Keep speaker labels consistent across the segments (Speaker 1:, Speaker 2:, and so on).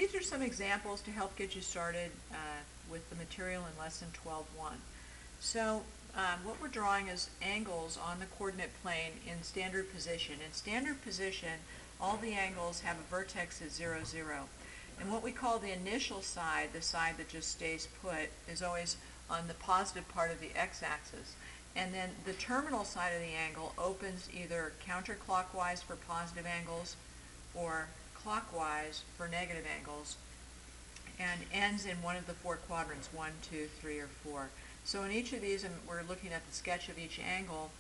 Speaker 1: These are some examples to help get you started with the material in Lesson 12.1. So what we're drawing is angles on the coordinate plane in standard position. In standard position, all the angles have a vertex at 0, 0. And what we call the initial side, the side that just stays put, is always on the positive part of the x-axis. And then the terminal side of the angle opens either counterclockwise for positive angles or clockwise for negative angles, and ends in one of the four quadrants, 1, 2, 3, or 4. So in each of these, we're looking at the sketch of each angle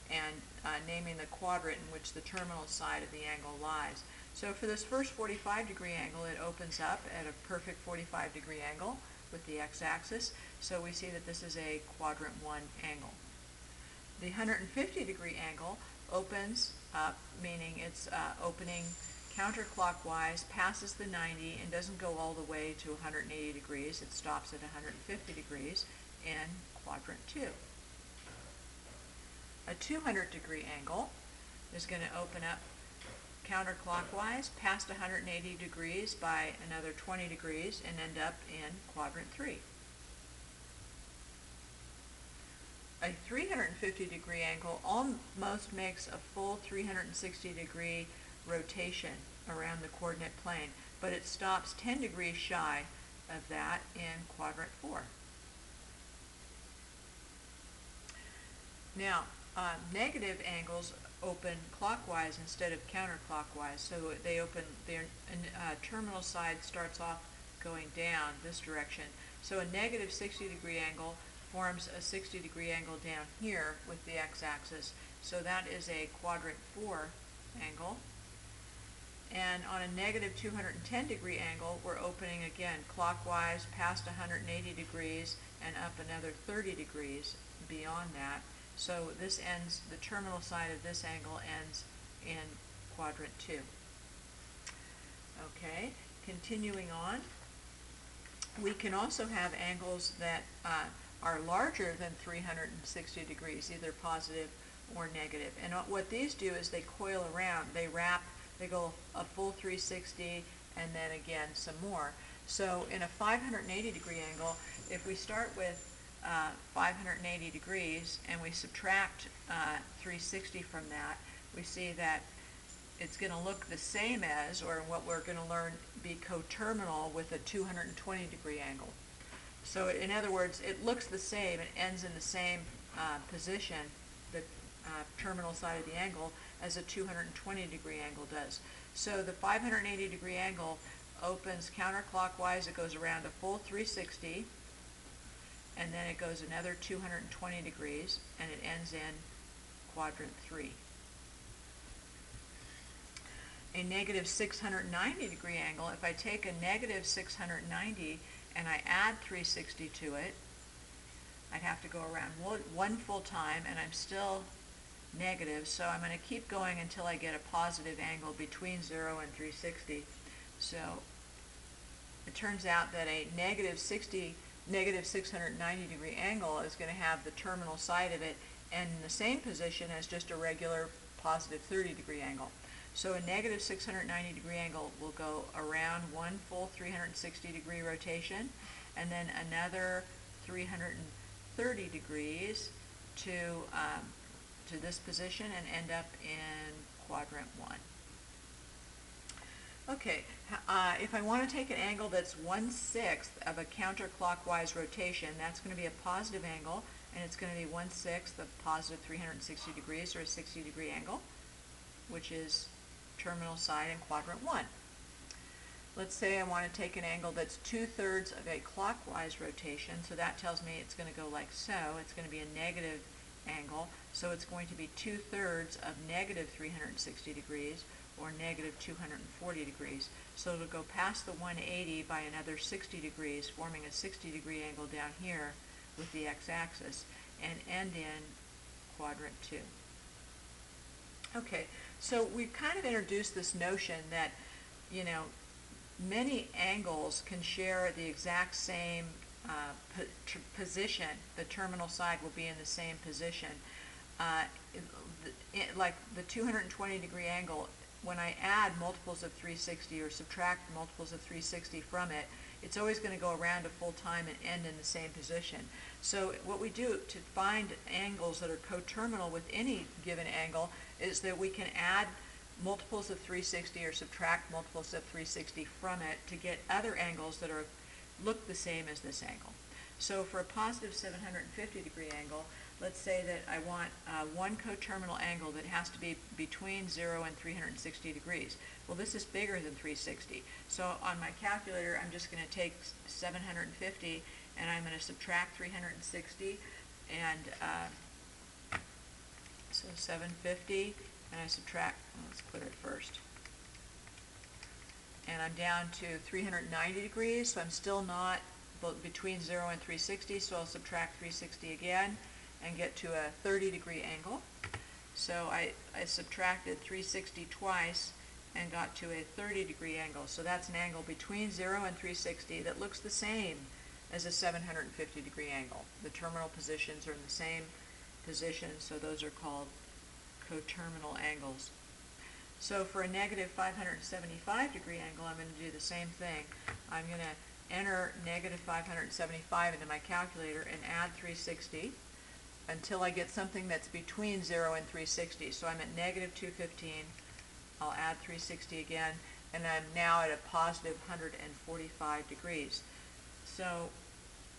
Speaker 1: and naming the quadrant in which the terminal side of the angle lies. So for this first 45-degree angle, it opens up at a perfect 45-degree angle with the x-axis. So we see that this is a quadrant 1 angle. The 150-degree angle opens up, meaning it's opening counterclockwise, passes the 90, and doesn't go all the way to 180 degrees. It stops at 150 degrees in quadrant 2. A 200-degree angle is going to open up counterclockwise, past 180 degrees by another 20 degrees, and end up in quadrant 3. A 350-degree angle almost makes a full 360-degree rotation around the coordinate plane, but it stops 10 degrees shy of that in quadrant 4. Now, negative angles open clockwise instead of counterclockwise, so they open, their terminal side starts off going down this direction. So a negative 60-degree angle forms a 60-degree angle down here with the x-axis, so that is a quadrant 4 angle. And on a negative 210-degree angle, we're opening again clockwise past 180 degrees and up another 30 degrees beyond that. So this ends, the terminal side of this angle ends in quadrant 2. Okay, continuing on, we can also have angles that are larger than 360 degrees, either positive or negative. And what these do is they coil around, they wrap, they go a full 360 and then again some more. So in a 580-degree angle, if we start with 580 degrees and we subtract 360 from that, we see that it's going to look the same as, or what we're going to learn, be coterminal with a 220-degree angle. So in other words, it looks the same, it ends in the same position, the terminal side of the angle, as a 220-degree angle does. So the 580-degree angle opens counterclockwise, it goes around a full 360, and then it goes another 220 degrees, and it ends in quadrant 3. A negative 690-degree angle, if I take a negative 690 and I add 360 to it, I'd have to go around one full time, and I'm still negative, so I'm going to keep going until I get a positive angle between 0 and 360. So it turns out that a negative 690-degree angle is going to have the terminal side of it and in the same position as just a regular positive 30-degree angle. So a negative 690-degree angle will go around one full 360-degree rotation, and then another 330 degrees to this position and end up in quadrant 1. Okay, if I want to take an angle that's 1/6 of a counterclockwise rotation, that's going to be a positive angle, and it's going to be 1/6 of positive 360 degrees, or a 60-degree angle, which is terminal side in quadrant 1. Let's say I want to take an angle that's 2/3 of a clockwise rotation, so that tells me it's going to go like so. It's going to be a negative angle, so it's going to be 2/3 of negative 360 degrees, or negative 240 degrees. So it'll go past the 180 by another 60 degrees, forming a 60-degree angle down here with the x-axis, and end in quadrant 2. Okay, so we've kind of introduced this notion that, you know, many angles can share the exact same position. The terminal side will be in the same position. Like the 220-degree angle when I add multiples of 360 or subtract multiples of 360 from it, it's always going to go around a full time and end in the same position. So what we do to find angles that are coterminal with any given angle is that we can add multiples of 360 or subtract multiples of 360 from it to get other angles that look the same as this angle. So for a positive 750 degree angle, let's say that I want one coterminal angle that has to be between 0 and 360 degrees. Well, this is bigger than 360. So on my calculator, I'm just going to take 750 and I'm going to subtract 360, and so 750, and I subtract, let's clear it first. And I'm down to 390 degrees, so I'm still not between 0 and 360, so I'll subtract 360 again and get to a 30 degree angle. So I subtracted 360 twice and got to a 30 degree angle. So that's an angle between 0 and 360 that looks the same as a 750 degree angle. The terminal positions are in the same position, so those are called coterminal angles. So for a negative 575 degree angle, I'm going to do the same thing. I'm going to enter negative 575 into my calculator and add 360 until I get something that's between 0 and 360. So I'm at negative 215. I'll add 360 again, and I'm now at a positive 145 degrees. So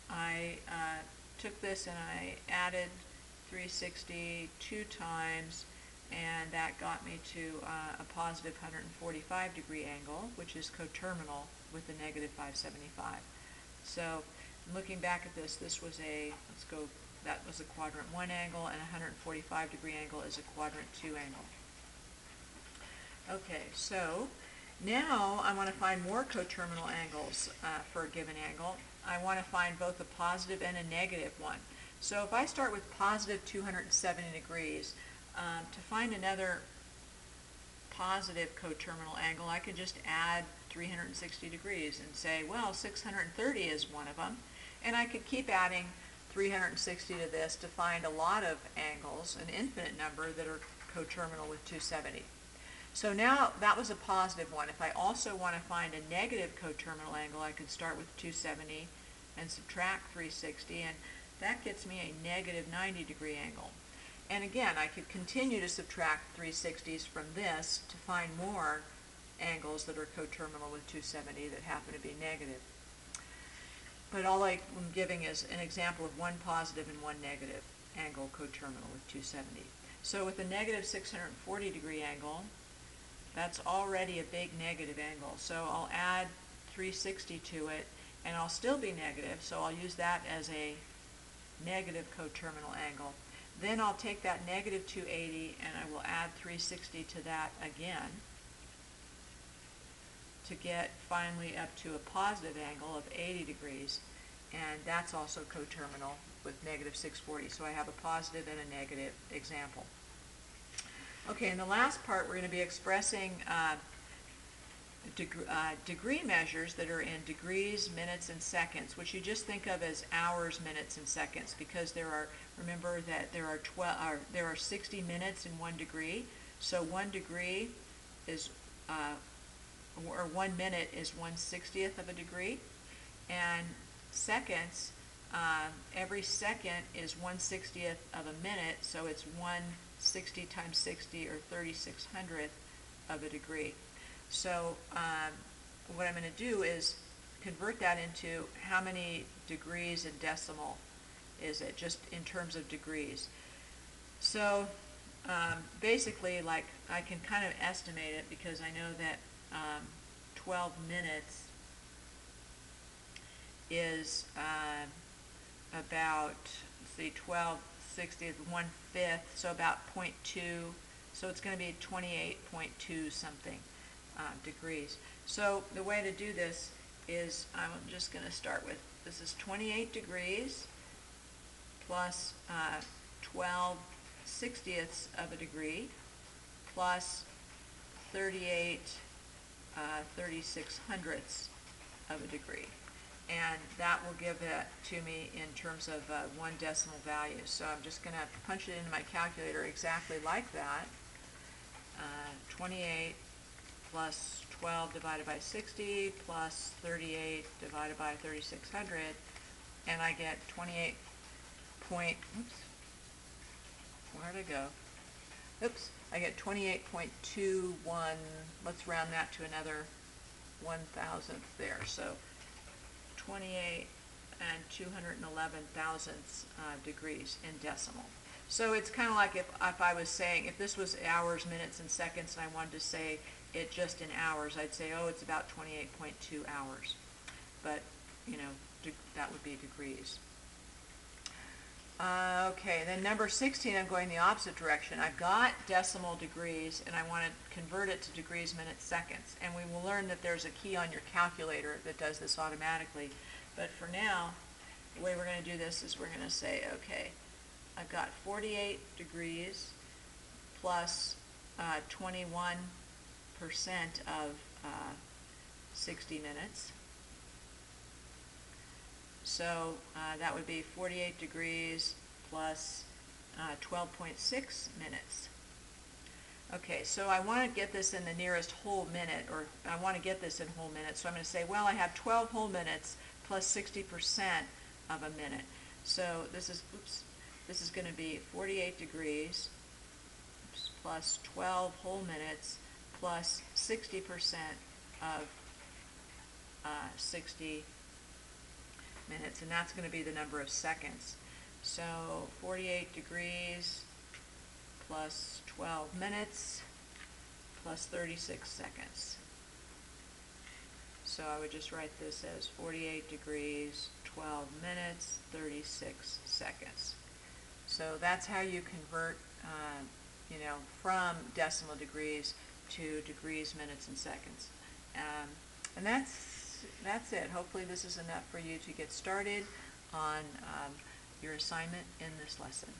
Speaker 1: I took this and I added 360 two times, and that got me to a positive 145 degree angle, which is coterminal with the negative 575. So looking back at this, this was that was a quadrant 1 angle, and a 145 degree angle is a quadrant 2 angle. Okay, so now I want to find more coterminal angles for a given angle. I want to find both a positive and a negative one. So if I start with positive 270 degrees, to find another positive coterminal angle, I could just add 360 degrees and say, well, 630 is one of them. And I could keep adding 360 to this to find a lot of angles, an infinite number, that are coterminal with 270. So now that was a positive one. If I also want to find a negative coterminal angle, I could start with 270 and subtract 360, and that gets me a negative 90 degree angle. And again, I could continue to subtract 360s from this to find more angles that are coterminal with 270 that happen to be negative. But all I'm giving is an example of one positive and one negative angle coterminal with 270. So with a negative 640 degree angle, that's already a big negative angle. So I'll add 360 to it, and I'll still be negative, so I'll use that as a negative coterminal angle. Then I'll take that negative 280 and I will add 360 to that again to get finally up to a positive angle of 80 degrees, and that's also coterminal with negative 640. So I have a positive and a negative example. Okay, in the last part we're going to be expressing degree measures that are in degrees, minutes, and seconds, which you just think of as hours, minutes, and seconds, because remember that there are 60 minutes in 1 degree. So 1 degree is, or 1 minute is 1/60th of a degree, and seconds, every second is 1/60th of a minute, so it's 160 times 60, or 3600th of a degree. So what I'm going to do is convert that into how many degrees in decimal is it, just in terms of degrees. So basically, like, I can kind of estimate it because I know that 12 minutes is about, let's see, 12/60, 1/5, so about 0.2, so it's going to be 28.2 something degrees. So the way to do this is, I'm just going to start with, this is 28 degrees plus 12/60ths of a degree plus 38 3600ths of a degree. And that will give it to me in terms of 1 decimal value. So I'm just going to punch it into my calculator exactly like that. 28 plus 12 divided by 60 plus 38 divided by 3600, and I get 28 point, oops, where'd it go? Oops, I get 28.21, let's round that to another 1,000th there, so 28 and 211 thousandths degrees in decimal. So it's kind of like if I was saying, if this was hours, minutes, and seconds, and I wanted to say it just in hours, I'd say, oh, it's about 28.2 hours. But, you know, that would be degrees. Okay, then number 16, I'm going the opposite direction. I've got decimal degrees, and I want to convert it to degrees, minutes, seconds. And we will learn that there's a key on your calculator that does this automatically. But for now, the way we're going to do this is we're going to say, okay, I've got 48 degrees plus 21% of 60 minutes. So that would be 48 degrees plus 12.6 minutes. Okay, so I want to get this in the nearest whole minute, or I want to get this in whole minutes. So I'm going to say, well, I have 12 whole minutes plus 60% of a minute. So this is, oops, this is going to be 48 degrees plus 12 whole minutes plus 60% of 60 minutes, and that's going to be the number of seconds. So 48 degrees plus 12 minutes plus 36 seconds. So I would just write this as 48 degrees, 12 minutes, 36 seconds. So that's how you convert, you know, from decimal degrees to degrees, minutes, and seconds. And that's it. Hopefully this is enough for you to get started on your assignment in this lesson.